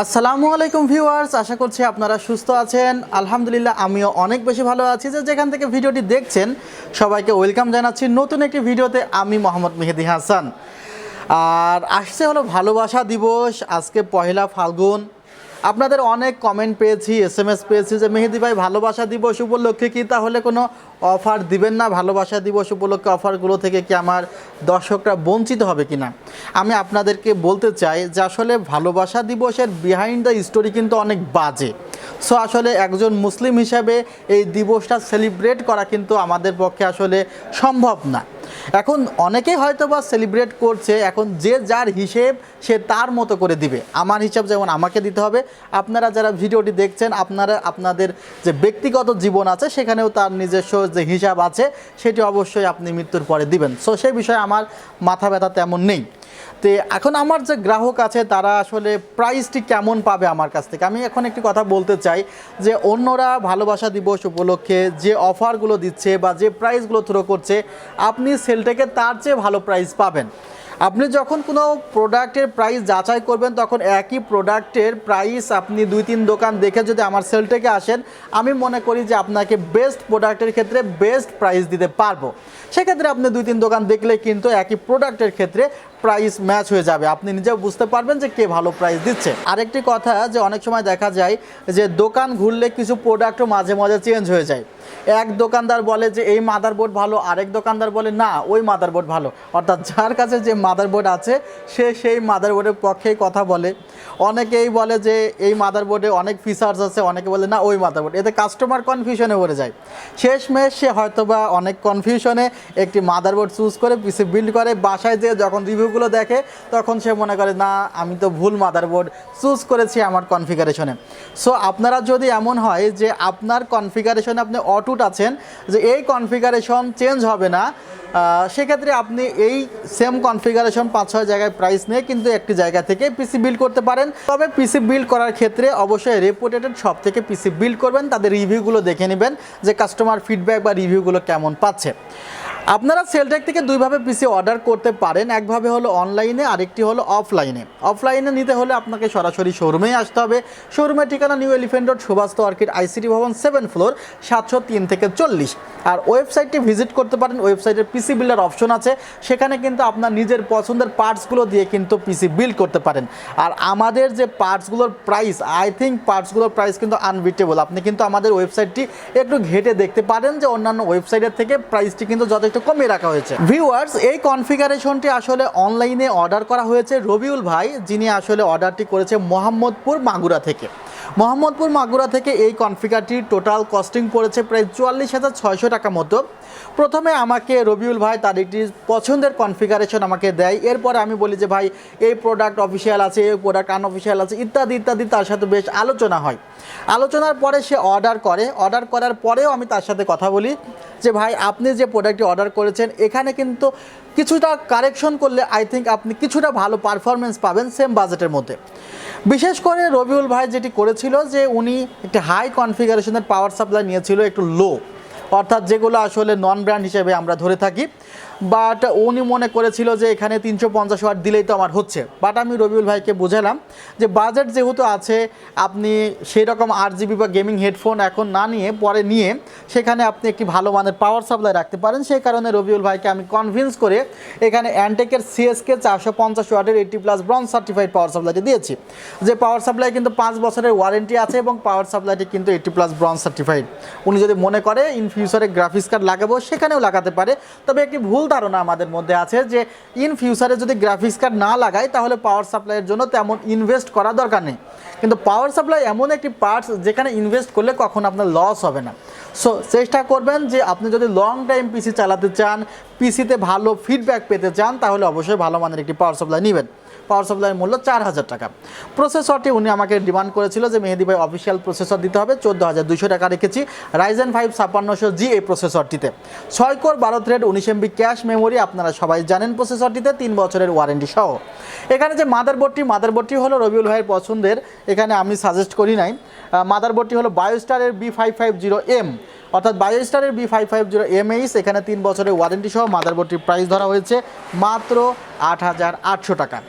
আসসালামু আলাইকুম ভিউয়ার্স, আশা করছি আপনারা সুস্থ আছেন। আলহামদুলিল্লাহ আমিও অনেক বেশি ভালো আছি। যেখান থেকে ভিডিওটি দেখছেন সবাইকে ওয়েলকাম জানাচ্ছি নতুন একটি ভিডিওতে। আমি মোহাম্মদ মেহেদি হাসান। আর আসছে হলো ভালোবাসা দিবস, আজকে পহেলা ফাল্গুন। আপনাদের অনেক কমেন্ট পেয়েছি, এসএমএস পেয়েছি যে মেহেদি ভাই ভালোবাসা দিবস উপলক্ষে কি তাহলে কোনো অফার দিবেন না? ভালোবাসা দিবস উপলক্ষে অফারগুলো থেকে কি আমার দর্শকরা বঞ্চিত হবে কি না? আমি আপনাদেরকে বলতে চাই যে আসলে ভালোবাসা দিবসের বিহাইন্ড দ্য স্টোরি কিন্তু অনেক বাজে। সো আসলে একজন মুসলিম হিসাবে এই দিবসটা সেলিব্রেট করা কিন্তু আমাদের পক্ষে আসলে সম্ভব না। এখন অনেকেই হয়তো বা সেলিব্রেট করছে, এখন যে যার হিসেব সে তার মতো করে দিবে। আমার হিসাব যেমন আমাকে দিতে হবে, আপনারা যারা ভিডিওটি দেখছেন আপনাদের যে ব্যক্তিগত জীবন আছে সেখানেও তার নিজস্ব যে হিসাব আছে সেটি অবশ্যই আপনি মৃত্যুর পরে দিবেন। সো সেই বিষয়ে আমার মাথা ব্যথা তেমন নেই। তো এখন আমার যে গ্রাহক আছে তারা আসলে প্রাইসটি কেমন পাবে আমার কাছ থেকে, আমি এখন একটি কথা বলতে চাই যে অন্যরা ভালোবাসা দিবস উপলক্ষে যে অফারগুলো দিচ্ছে বা যে প্রাইসগুলো থ্রো করছে, আপনি সেলটেকে তার চেয়ে ভালো প্রাইস পাবেন। আপনি যখন কোনো প্রোডাক্টের প্রাইস যাচাই করবেন তখন একই প্রোডাক্টের প্রাইস আপনি 2-3 দোকান দেখে যদি আমার সেলটেকে আসেন, আমি মনে করি যে আপনাকে বেস্ট প্রোডাক্টের ক্ষেত্রে বেস্ট প্রাইস দিতে পারবো। সেক্ষেত্রে আপনি 2-3 দোকান দেখলে কিন্তু একই প্রোডাক্টের ক্ষেত্রে প্রাইস ম্যাচ হয়ে যাবে, আপনি নিজেও বুঝতে পারবেন যে কে ভালো প্রাইস দিচ্ছে। আরেকটি কথা যে অনেক সময় দেখা যায় যে দোকান ঘুরলে কিছু প্রোডাক্টও মাঝে মাঝে চেঞ্জ হয়ে যায়। এক দোকানদার বলে যে এই মাদারবোর্ড ভালো, আরেক দোকানদার বলে না ওই মাদারবোর্ড ভালো। অর্থাৎ যার কাছে যে মাদারবোর্ড আছে সে সেই মাদারবোর্ডের পক্ষেই কথা বলে। অনেকেই বলে যে এই মাদারবোর্ডে অনেক ফিচার্স আছে, অনেকে বলে না ওই মাদারবোর্ড। এতে কাস্টমার কনফিউশনে পড়ে যায়। শেষমেশ সে হয়তোবা অনেক কনফিউশনে একটি মাদারবোর্ড চুজ করে পিসি বিল্ড করে, বাসায় যেয়ে যখন রিভিউগুলো দেখে তখন সে মনে করে না আমি তো ভুল মাদারবোর্ড চুজ করেছি আমার কনফিগারেশনে। সো আপনারা যদি এমন হয় যে আপনার কনফিগারেশনে আপনি অটুট আছেন যে এই কনফিগারেশন চেঞ্জ হবে না, সেক্ষেত্রে আপনি এই সেম কনফিগারেশন 5-6 জায়গায় প্রাইস নিয়ে কিন্তু একটি জায়গা থেকে পিসি বিল্ড করতে পারেন। তবে পিসি বিল্ড করার ক্ষেত্রে অবশ্যই রেপুটেড শপ থেকে পিসি বিল্ড করবেন, তাদের রিভিউগুলো দেখে নেবেন যে কাস্টমার ফিডব্যাক বা রিভিউগুলো কেমন পাচ্ছে। আপনারা সেলটেক থেকে দুইভাবে পিসি অর্ডার করতে পারেন, একভাবে হলো অনলাইনে, আরেকটি হলো অফলাইনে। অফলাইনে নিতে হলে আপনাকে সরাসরি শোরুমেই আসতে হবে। শোরুমের ঠিকানা new elephant road, Suvastu orchid, ICT Bhaban, 7th floor, 703 থেকে 40। আর ওয়েবসাইটটি ভিজিট করতে পারেন। ওয়েবসাইটের পিসি বিল্ডার অপশন আছে, সেখানে কিন্তু আপনার নিজের পছন্দের পার্টসগুলো দিয়ে কিন্তু পিসি বিল্ড করতে পারেন। আর আমাদের যে পার্টসগুলোর প্রাইস, আই থিঙ্ক পার্টসগুলোর প্রাইস কিন্তু আনবিটেবল। আপনি কিন্তু আমাদের ওয়েবসাইটটি একটু ঘেটে দেখতে পারেন যে অন্যান্য ওয়েবসাইটের থেকে প্রাইসটি কিন্তু যথেষ্ট কমিয়ে রাখা হয়েছে। ভিউয়ার্স, এই কনফিগারেশনটি আসলে অনলাইনে অর্ডার করা হয়েছে রবিউল ভাই, যিনি আসলে অর্ডারটি করেছে মোহাম্মদপুর মাগুরা থেকে। মোহাম্মদপুর মাগুরা থেকে এই কনফিগারটির টোটাল কস্টিং পড়েছে প্রায় 44,600 টাকা মতো। প্রথমে আমাকে রবিউল ভাই তার একটি পছন্দের কনফিগারেশন আমাকে দেয়, এরপরে আমি বলি যে ভাই এই প্রোডাক্ট অফিসিয়াল আছে, এই প্রোডাক্ট আনঅফিসিয়াল আছে, ইত্যাদি ইত্যাদি। তার সাথে বেশ আলোচনা হয়। আলোচনার পরে সে অর্ডার করে। অর্ডার করার পরেও আমি তার সাথে কথা বলি যে ভাই আপনি যে প্রোডাক্টটি অর্ডার করেছেন এখানে কিন্তু কিছুটা কারেকশন করলে আই থিঙ্ক আপনি কিছুটা ভালো পারফরমেন্স পাবেন সেম বাজেটের মধ্যে। বিশেষ করে রবিউল ভাই যেটি করেছিল যে উনি একটি হাই কনফিগারেশনের পাওয়ার সাপ্লাই নিয়েছিল একটু লো, অর্থাৎ যেগুলো আসলে নন ব্র্যান্ড হিসেবে আমরা ধরে থাকি। বাট উনি মনে করেছিল যে এখানে 350 ওয়াট দিলেই তো আমার হচ্ছে। বাট আমি রবিউল ভাইকে বোঝালাম যে বাজেট যেহেতু আছে, আপনি সেই রকম RGB বা গেমিং হেডফোন এখন না নিয়ে পরে নিয়ে সেখানে আপনি একটি ভালো মানের পাওয়ার সাপ্লাই রাখতে পারেন। সেই কারণে রবিউল ভাইকে আমি কনভিন্স করে এখানে অ্যান্টেকের CSK 450 ওয়াটের 80+ ব্রঞ্জ সার্টিফাইড পাওয়ার সাপ্লাইটি দিয়েছি। যে পাওয়ার সাপ্লাই কিন্তু 5 বছরের ওয়ারেন্টি আছে এবং পাওয়ার সাপ্লাইটি কিন্তু 80+ ব্রঞ্জ সার্টিফাইড। উনি যদি মনে করে ইন ফিউচারে গ্রাফিক্স কার্ড লাগাবো সেখানেও লাগাতে পারে। তবে একটি ভুল ধারণা আমাদের মধ্যে আছে যে ইন ফিউচারে যদি গ্রাফিক্স কার্ড না লাগাই তাহলে পাওয়ার সাপ্লাইয়ের জন্য তেমন ইনভেস্ট করা দরকার নেই। কিন্তু পাওয়ার সাপ্লাই এমন একটি পার্টস যেখানে ইনভেস্ট করলে কখনো আপনার লস হবে না। সো চেষ্টা করবেন যে আপনি যদি লং টাইম পিসি চালাতে চান, পিসিতে ভালো ফিডব্যাক পেতে চান, তাহলে অবশ্যই ভালো মানের একটি পাওয়ার সাপ্লাই নেবেন। পাওয়ার সাপ্লাইয়ের মূল্য 4,000 টাকা। প্রসেসরটি উনি আমাকে ডিমান্ড করেছিল যে মেহেদি ভাই অফিসিয়াল প্রসেসর দিতে হবে, 14,200 টাকা রেখেছি। Ryzen 5 5600G এই প্রসেসরটিতে 6 core 12 thread 19 MB cache memory, আপনারা সবাই জানেন প্রসেসরটিতে 3 বছরের ওয়ারেন্টি সহ। এখানে যে মাদারবোর্ডটি হলো রবিউল ভাইয়ের পছন্দের, এখানে আমি সাজেস্ট করি নাই। মাদারবোর্ডটি হলো বায়োস্টারের B550M, অর্থাৎ বায়োস্টারের B550MH। এখানে 3 বছরের ওয়ারেন্টি সহ মাদারবোর্ডটির প্রাইস ধরা হয়েছে মাত্র 8,800 টাকা।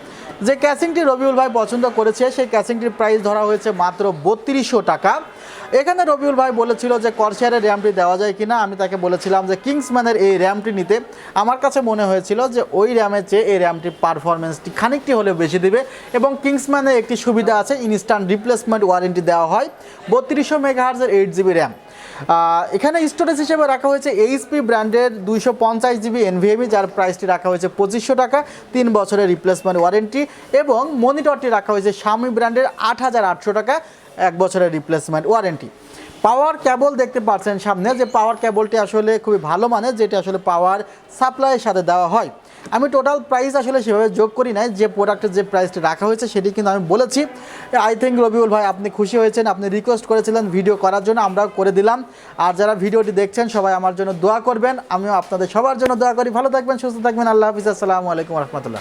যে ক্যাসিংটি রবিউল ভাই পছন্দ করেছে সেই ক্যাসিংটির প্রাইস ধরা হয়েছে মাত্র 3200 টাকা। এখানে রবিউল ভাই বলেছিল যে করসারের র্যামটি দেওয়া যায় কিনা, আমি তাকে বলেছিলাম যে কিংসম্যানের এই র্যামটি নিতে আমার কাছে মনে হয়েছিল যে ওই র্যামের চেয়ে এই র্যামটির পারফরমেন্সটি খানিকটি হলেও বেশি দিবে এবং কিংসম্যানের একটি সুবিধা আছে, ইনস্ট্যান্ট রিপ্লেসমেন্ট ওয়ারেন্টি দেওয়া হয়। 3200 মেগাহার্জের 8GB র্যাম। এখানে স্টোরেজ হিসেবে রাখা হয়েছে এইচপি ব্র্যান্ডের 250GB NVMe, যার প্রাইসটি রাখা হয়েছে 2500 টাকা, 3 বছরের রিপ্লেসমেন্ট ওয়ারেন্টি, এবং মনিটরটি রাখা হয়েছে শাওমি ব্র্যান্ডের 8800 টাকা, 1 বছরের রিপ্লেসমেন্ট ওয়ারেন্টি। পাওয়ার কেবল দেখতে পাচ্ছেন সামনে, যে পাওয়ার কেবলটি আসলে খুবই ভালো মানের, যেটি আসলে পাওয়ার সাপ্লাইয়ের সাথে দেওয়া হয়। আমি টোটাল প্রাইস আসলে সেভাবে যোগ করি নাই, যে প্রোডাক্টের যে প্রাইসটি রাখা হয়েছে সেটি কিন্তু আমি বলেছি। আই থিঙ্ক রবিউল ভাই আপনি খুশি হয়েছেন, আপনি রিকোয়েস্ট করেছিলেন ভিডিও করার জন্য, আমরাও করে দিলাম। আর যারা ভিডিওটি দেখছেন সবাই আমার জন্য দোয়া করবেন, আমিও আপনাদের সবার জন্য দোয়া করি। ভালো থাকবেন, সুস্থ থাকবেন, আল্লাহ হাফিজ, আসসালামু আলাইকুম রহমতুল্লাহ।